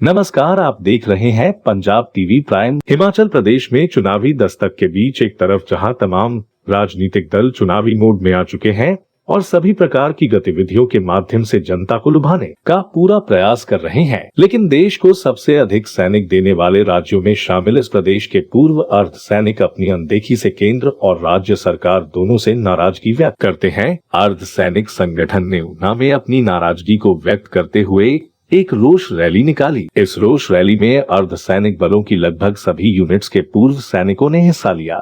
नमस्कार, आप देख रहे हैं पंजाब टीवी प्राइम। हिमाचल प्रदेश में चुनावी दस्तक के बीच एक तरफ जहां तमाम राजनीतिक दल चुनावी मोड में आ चुके हैं और सभी प्रकार की गतिविधियों के माध्यम से जनता को लुभाने का पूरा प्रयास कर रहे हैं, लेकिन देश को सबसे अधिक सैनिक देने वाले राज्यों में शामिल इस प्रदेश के पूर्व अर्धसैनिक अपनी अनदेखी से केंद्र और राज्य सरकार दोनों से नाराजगी व्यक्त करते हैं। अर्धसैनिक संगठन ने ऊना में अपनी नाराजगी को व्यक्त करते हुए एक रोष रैली निकाली। इस रोष रैली में अर्धसैनिक बलों की लगभग सभी यूनिट्स के पूर्व सैनिकों ने हिस्सा लिया।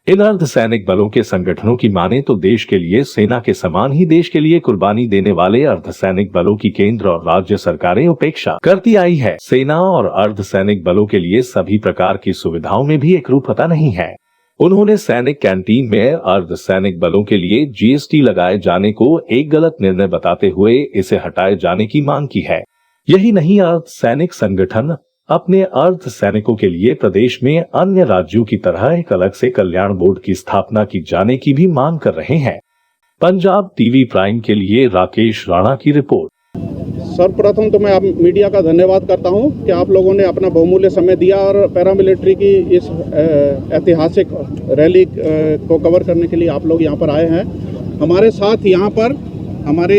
इन अर्धसैनिक बलों के संगठनों की माने तो देश के लिए सेना के समान ही देश के लिए कुर्बानी देने वाले अर्धसैनिक बलों की केंद्र और राज्य सरकारें उपेक्षा करती आई है। सेना और अर्धसैनिक बलों के लिए सभी प्रकार की सुविधाओं में भी एकरूपता नहीं है। उन्होंने सैनिक कैंटीन में अर्धसैनिक बलों के लिए जीएसटी लगाए जाने को एक गलत निर्णय बताते हुए इसे हटाए जाने की मांग की है। यही नहीं, अर्धसैनिक संगठन अपने अर्धसैनिकों के लिए प्रदेश में अन्य राज्यों की तरह एक अलग से कल्याण बोर्ड की स्थापना की जाने की भी मांग कर रहे हैं। पंजाब टीवी प्राइम के लिए राकेश राणा की रिपोर्ट। सर्वप्रथम तो मैं आप मीडिया का धन्यवाद करता हूं कि आप लोगों ने अपना बहुमूल्य समय दिया और पैरामिलिट्री की इस ऐतिहासिक रैली को कवर करने के लिए आप लोग यहां पर आए हैं। हमारे साथ यहां पर हमारे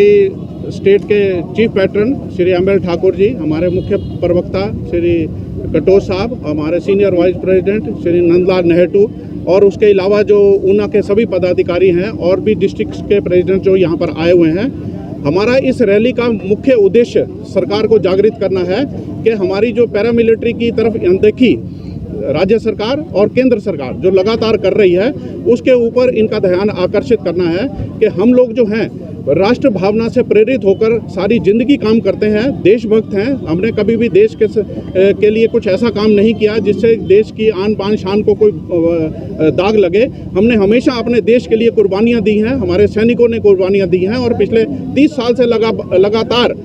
स्टेट के chief patron Shri ML Thakur ji, हमारे मुख्य प्रवक्ता श्री कटोच साहब, हमारे senior vice president Shri Nandlal Nehtu और उसके अलावा जो ऊना के सभी पदाधिकारी हैं और भी डिस्ट्रिक्ट के प्रेसिडेंट जो यहाँ पर आए हुए हैं। हमारा इस रैली का मुख्य उद्देश्य सरकार को जागृत करना है कि हमारी जो पैरामिलिट्री की तरफ अनदेखी राज्य सरकार और केंद्र सरकार जो लगातार कर रही है, उसके ऊपर इनका ध्यान आकर्षित करना है कि हम लोग जो हैं राष्ट्र भावना से प्रेरित होकर सारी जिंदगी काम करते हैं, देशभक्त हैं। हमने कभी भी देश के लिए कुछ ऐसा काम नहीं किया जिससे देश की आन बान शान को कोई दाग लगे। हमने हमेशा अपने देश के लिए कुर्बानियां दी हैं, हमारे सैनिकों ने कुर्बानियां दी हैं और पिछले 30 साल से लगातार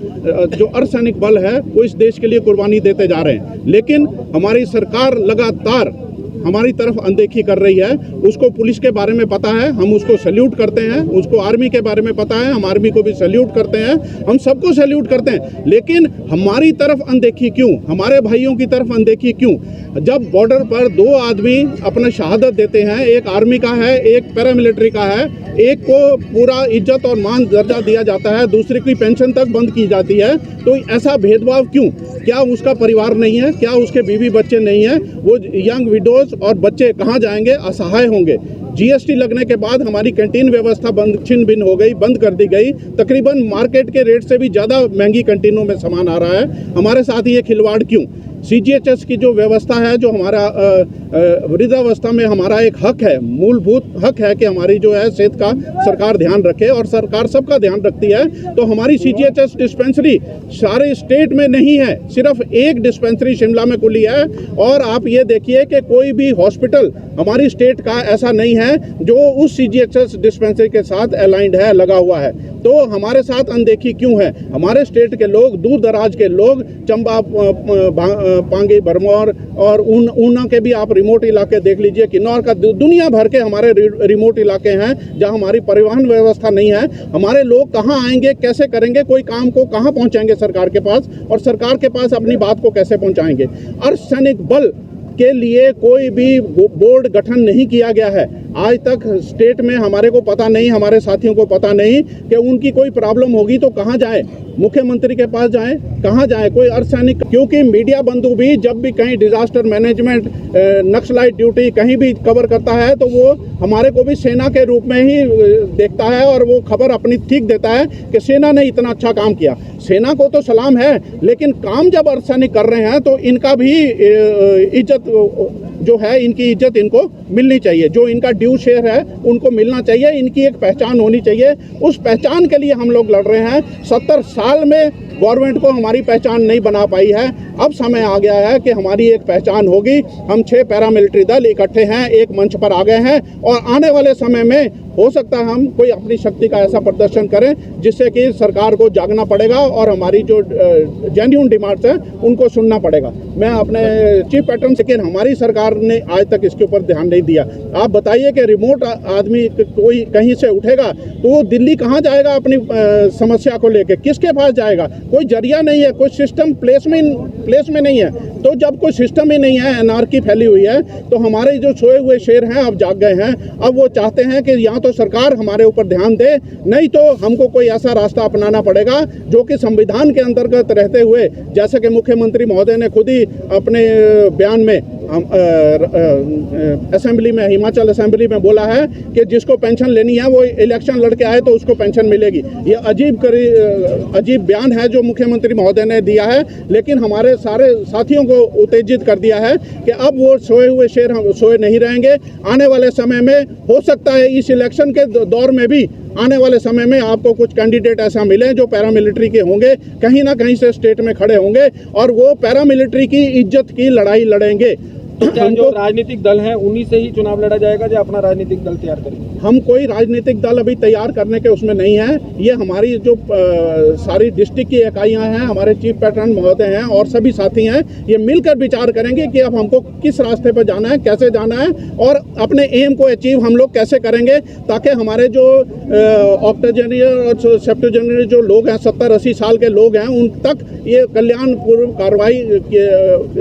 जो अर्धसैनिक बल है वो इस देश के लिए कुर्बानी देते जा रहे हैं। लेकिन हमारी सरकार लगातार हमारी तरफ अनदेखी कर रही है। उसको पुलिस के बारे में पता है, हम उसको सैल्यूट करते हैं। उसको आर्मी के बारे में पता है, हम आर्मी को भी सैल्यूट करते हैं, हम सबको सैल्यूट करते हैं। लेकिन हमारी तरफ अनदेखी क्यों, हमारे भाइयों की तरफ अनदेखी क्यों? जब बॉर्डर पर दो आदमी अपना शहादत देते हैं, एक आर्मी का है, एक पैरामिलिट्री का है, एक को पूरा इज्जत और मान दर्जा दिया जाता है, दूसरे की पेंशन तक बंद की जाती है, तो ऐसा भेदभाव क्यों? क्या उसका परिवार नहीं है? क्या उसके बीवी बच्चे नहीं है? वो यंग विडोज और बच्चे कहाँ जाएंगे? असहाय होंगे। जीएसटी लगने के बाद हमारी कैंटीन व्यवस्था छिन्न भिन्न हो गई, बंद कर दी गई। तकरीबन मार्केट के रेट से भी ज़्यादा महंगी कैंटीनों में सामान आ रहा है। हमारे साथ ये खिलवाड़ क्यों? सीजीएचएस की जो व्यवस्था है, जो हमारा वृद्धावस्था में हमारा एक हक है, मूलभूत हक है कि हमारी जो है सेहत का सरकार ध्यान रखे और सरकार सबका ध्यान रखती है। तो हमारी सीजीएचएस डिस्पेंसरी सारे स्टेट में नहीं है, सिर्फ एक डिस्पेंसरी शिमला में खुली है। और आप ये देखिए कि कोई भी हॉस्पिटल हमारी स्टेट का ऐसा नहीं है जो उस सीजीएचएस डिस्पेंसरी के साथ अलाइंड है, लगा हुआ है। तो हमारे साथ अनदेखी क्यों है? हमारे स्टेट के लोग, दूर दराज के लोग, चंबा, पांगी, भरमौर और ऊना के भी आप रिमोट इलाके देख लीजिए, किन्नौर का, दुनिया भर के हमारे रिमोट इलाके हैं जहां हमारी परिवहन व्यवस्था नहीं है। हमारे लोग कहां आएंगे, कैसे करेंगे, कोई काम को कहां पहुंचाएंगे सरकार के पास, और सरकार के पास अपनी बात को कैसे पहुंचाएंगे? अर्धसैनिक बल के लिए कोई भी बोर्ड गठन नहीं किया गया है। आज तक स्टेट में हमारे को पता नहीं, हमारे साथियों को पता नहीं कि उनकी कोई प्रॉब्लम होगी तो कहाँ जाए, मुख्यमंत्री के पास जाएं, कहाँ जाएं, कोई अर्धसैनिक? क्योंकि मीडिया बंधु भी जब भी कहीं डिजास्टर मैनेजमेंट, नक्सलाइट ड्यूटी कहीं भी कवर करता है तो वो हमारे को भी सेना के रूप में ही देखता है और वो खबर अपनी ठीक देता है कि सेना ने इतना अच्छा काम किया। सेना को तो सलाम है, लेकिन काम जब अर्धसैनिक कर रहे हैं तो इनका भी इज्जत जो है, इनकी इज्जत इनको मिलनी चाहिए। जो इनका ड्यू शेयर है उनको मिलना चाहिए, इनकी एक पहचान होनी चाहिए। उस पहचान के लिए हम लोग लड़ रहे हैं। 70 साल में गवर्नमेंट को हमारी पहचान नहीं बना पाई है। अब समय आ गया है कि हमारी एक पहचान होगी। हम 6 पैरामिलिट्री दल इकट्ठे हैं, एक मंच पर आ गए हैं और आने वाले समय में हो सकता है हम कोई अपनी शक्ति का ऐसा प्रदर्शन करें जिससे कि सरकार को जागना पड़ेगा और हमारी जो जेन्युइन डिमांड्स हैं उनको सुनना पड़ेगा। मैं अपने चीफ पैटर्न से, हमारी सरकार ने आज तक इसके ऊपर ध्यान नहीं दिया। आप बताइए कि रिमोट आदमी कोई कहीं से उठेगा तो वो दिल्ली कहाँ जाएगा अपनी समस्या को लेकर, किसके पास जाएगा? कोई जरिया नहीं है, कोई सिस्टम प्लेस में नहीं है। तो जब कोई सिस्टम ही नहीं है, एनार्की फैली हुई है, तो हमारे जो सोए हुए शेर हैं अब जाग गए हैं। अब वो चाहते हैं कि या तो सरकार हमारे ऊपर ध्यान दे, नहीं तो हमको कोई ऐसा रास्ता अपनाना पड़ेगा जो कि संविधान के अंतर्गत रहते हुए, जैसे कि मुख्यमंत्री महोदय ने खुद ही अपने बयान में असेंबली में, हिमाचल असेंबली में बोला है कि जिसको पेंशन लेनी है वो इलेक्शन लड़के आए तो उसको पेंशन मिलेगी। ये अजीब बयान है जो मुख्यमंत्री महोदय ने दिया है, लेकिन हमारे सारे साथियों को उत्तेजित कर दिया है कि अब वो सोए हुए शेर हम सोए नहीं रहेंगे। आने वाले समय में हो सकता है इस इलेक्शन के दौर में भी आने वाले समय में आपको कुछ कैंडिडेट ऐसा मिले जो पैरामिलिट्री के होंगे, कहीं ना कहीं से स्टेट में खड़े होंगे और वो पैरामिलिट्री की इज्जत की लड़ाई लड़ेंगे। जो राजनीतिक दल हैं उन्हीं से ही चुनाव लड़ा जाएगा या अपना राजनीतिक दल तैयार करेंगे? हम कोई राजनीतिक दल अभी तैयार करने के उसमें नहीं है। ये हमारी जो सारी डिस्ट्रिक्ट की इकाइयां हैं, हमारे चीफ पैटर्न महोदय हैं और सभी साथी हैं, ये मिलकर विचार करेंगे कि अब हमको किस रास्ते पर जाना है, कैसे जाना है और अपने एम को अचीव हम लोग कैसे करेंगे, ताकि हमारे जो ऑक्टोजेनियर और सेप्टोजेनियर जो लोग हैं, 70-80 साल के लोग हैं, उन तक ये कल्याणपूर्व कार्रवाई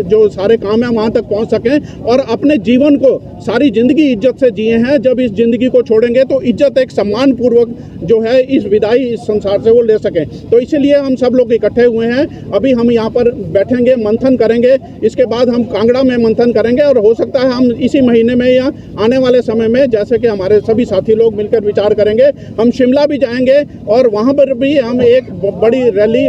जो सारे काम हैं वहाँ तक पहुँच सकें और अपने जीवन को सारी जिंदगी इज्जत से जिए हैं। जब इस जिंदगी को छोड़ेंगे तो इज्जत एक सम्मान पूर्वक जो है इस विदाई इस संसार से वो ले सकें। तो इसीलिए हम सब लोग इकट्ठे हुए हैं। अभी हम यहाँ पर बैठेंगे, मंथन करेंगे, इसके बाद हम कांगड़ा में मंथन करेंगे और हो सकता है हम इसी महीने में या आने वाले समय में, जैसे कि हमारे सभी साथी लोग मिलकर विचार करेंगे, हम शिमला भी जाएंगे और वहाँ पर भी हम एक बड़ी रैली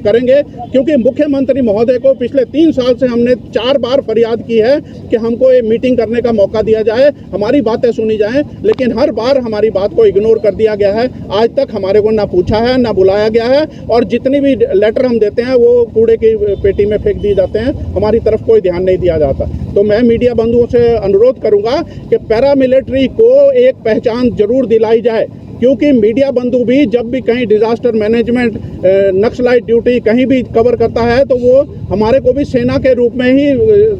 करेंगे, क्योंकि मुख्यमंत्री महोदय को पिछले 3 साल से हमने 4 बार फरियाद की है कि हमको ये मीटिंग करने का मौका दिया जाए, हमारी बातें सुनी जाएं, लेकिन हर बार हमारी बात को इग्नोर कर दिया गया है। आज तक हमारे को ना पूछा है, ना बुलाया गया है और जितनी भी लेटर हम देते हैं वो कूड़े की पेटी में फेंक दिए जाते हैं, हमारी तरफ कोई ध्यान नहीं दिया जाता। तो मैं मीडिया बंधुओं से अनुरोध करूंगा कि पैरामिलिट्री को एक पहचान जरूर दिलाई जाए, क्योंकि मीडिया बंधु भी जब भी कहीं डिजास्टर मैनेजमेंट, नक्सलाइट ड्यूटी कहीं भी कवर करता है तो वो हमारे को भी सेना के रूप में ही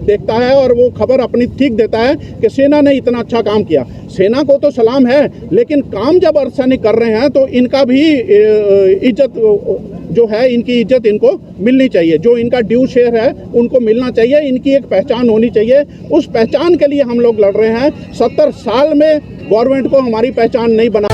देखता है और वो खबर अपनी ठीक देता है कि सेना ने इतना अच्छा काम किया। सेना को तो सलाम है, लेकिन काम जब अर्धसैनिक कर रहे हैं तो इनका भी इज्जत जो है, इनकी इज्जत इनको मिलनी चाहिए, जो इनका ड्यू शेयर है उनको मिलना चाहिए, इनकी एक पहचान होनी चाहिए। उस पहचान के लिए हम लोग लड़ रहे हैं। 70 साल में गवर्नमेंट को हमारी पहचान नहीं बना।